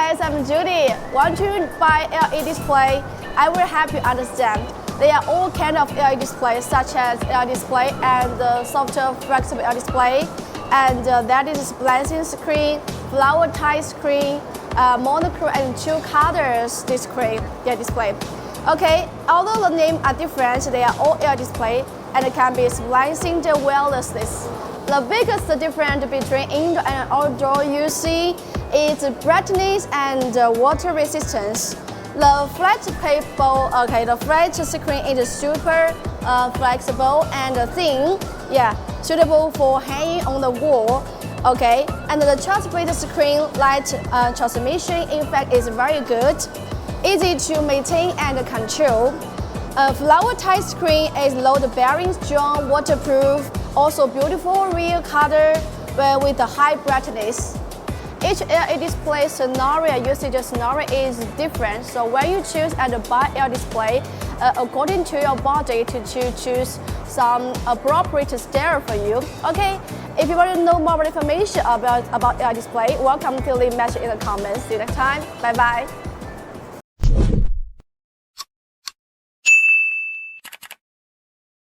guys, I'm Judy. Want to buy LED display? I will help you understand. There are all kinds of LED displays such as LED display and softer flexible LED display, and that is splicing screen, flower type screen, monochrome and two colors display. Okay, although the names are different, they are all LED display and can be splicing the wirelessness. The biggest difference between indoor and outdoor UC is brightness and water resistance. The flat screen is super flexible and thin, suitable for hanging on the wall. Okay, and the transparent screen light transmission in fact is very good, easy to maintain and control. A flower type screen is load bearing, strong, waterproof, also beautiful real color with a high brightness. Each LED display scenario usage scenario is different, so when you choose and buy LED display, according to your budget, to choose some appropriate style for you. Okay, if you want to know more information about LED display, welcome to leave message in the comments. See you next time. Bye bye.